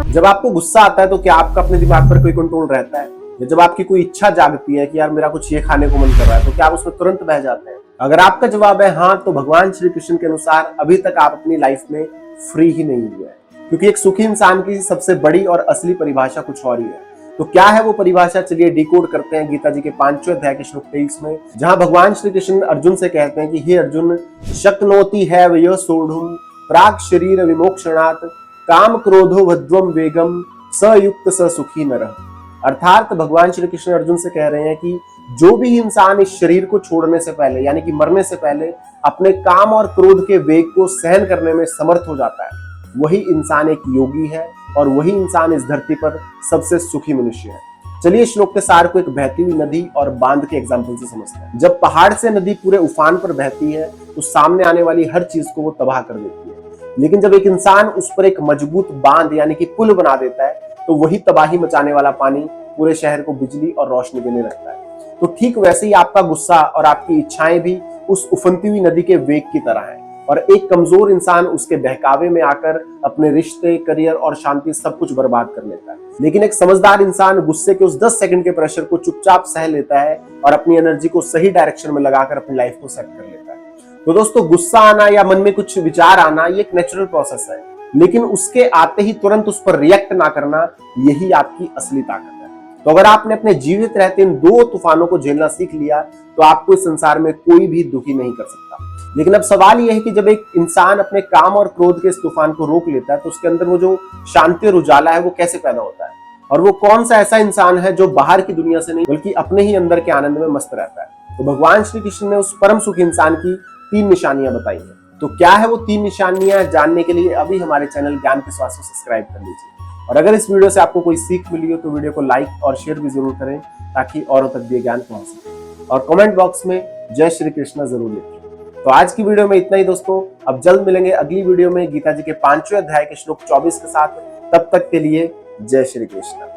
जब आपको गुस्सा आता है तो क्या आपका अपने दिमाग पर कोई कंट्रोल रहता है? या जब आपकी कोई इच्छा जागती है कि यार मेरा कुछ ये खाने को मन कर रहा है, तो क्या आप उसमें तुरंत बह जाते हैं? अगर आपका जवाब है हाँ, तो भगवान श्री कृष्ण के अनुसार अभी तक आप अपनी लाइफ में फ्री ही नहीं हुए हैं, क्योंकि एक सुखी इंसान की सबसे बड़ी और असली परिभाषा कुछ और ही है। तो क्या है वो परिभाषा, चलिए डिकोड करते हैं गीता जी के 5वें अध्याय के श्लोक 23 में, जहां भगवान श्री कृष्ण अर्जुन से कहते हैं कि हे अर्जुन, शक्नोति है वह सोढ़ुम प्राग शरीर विमोक्षणात् काम क्रोधो वध्वम वेगम सयुक्त स सुखी नरः। अर्थात भगवान श्री कृष्ण अर्जुन से कह रहे हैं कि जो भी इंसान इस शरीर को छोड़ने से पहले यानी कि मरने से पहले अपने काम और क्रोध के वेग को सहन करने में समर्थ हो जाता है, वही इंसान एक योगी है और वही इंसान इस धरती पर सबसे सुखी मनुष्य है। चलिए श्लोक के सार को एक बहती हुई नदी और बांध के एग्जाम्पल से समझते हैं। जब पहाड़ से नदी पूरे उफान पर बहती है तो सामने आने वाली हर चीज को वो तबाह कर देती है, लेकिन जब एक इंसान उस पर एक मजबूत बांध यानी कि पुल बना देता है तो वही तबाही मचाने वाला पानी पूरे शहर को बिजली और रोशनी देने लगता है। तो ठीक वैसे ही आपका गुस्सा और आपकी इच्छाएं भी उस उफनती हुई नदी के वेग की तरह हैं, और एक कमजोर इंसान उसके बहकावे में आकर अपने रिश्ते, करियर और शांति सब कुछ बर्बाद कर लेता है। लेकिन एक समझदार इंसान गुस्से के उस 10 सेकंड के प्रेशर को चुपचाप सह लेता है और अपनी एनर्जी को सही डायरेक्शन में लगाकर अपनी लाइफ को सेट कर लेता है। तो दोस्तों, गुस्सा आना या मन में कुछ विचार आना ये एक नेचुरल प्रोसेस है, लेकिन उसके आते ही तुरंत उस पर रिएक्ट ना करना, यही आपकी असली ताकत है। तो अगर आपने अपने जीवित रहते इन 2 तूफानों को झेलना सीख लिया तो आपको इस संसार में कोई भी दुखी नहीं कर सकता। लेकिन अब सवाल यह है कि जब एक इंसान अपने काम और क्रोध के इस तूफान को रोक लेता है तो उसके अंदर वो जो शांति और उजाला है वो कैसे पैदा होता है, और वो कौन सा ऐसा इंसान है जो बाहर की दुनिया से नहीं बल्कि अपने ही अंदर के आनंद में मस्त रहता है। तो भगवान श्री कृष्ण ने उस परम सुखी इंसान की 3 निशानियां बताई हैं। तो क्या है वो 3 निशानियां, जानने के लिए अभी हमारे चैनल ज्ञान के स्वाद को सब्सक्राइब कर लीजिए। और अगर इस वीडियो से आपको कोई सीख मिली हो तो वीडियो को लाइक और शेयर भी जरूर करें ताकि औरों तक भी ज्ञान पहुंच सके, और कमेंट बॉक्स में जय श्री कृष्ण जरूर लिखें। तो आज की वीडियो में इतना ही दोस्तों, अब जल्द मिलेंगे अगली वीडियो में गीता जी के 5वें अध्याय के श्लोक 24 के साथ। तब तक के लिए जय श्री कृष्ण।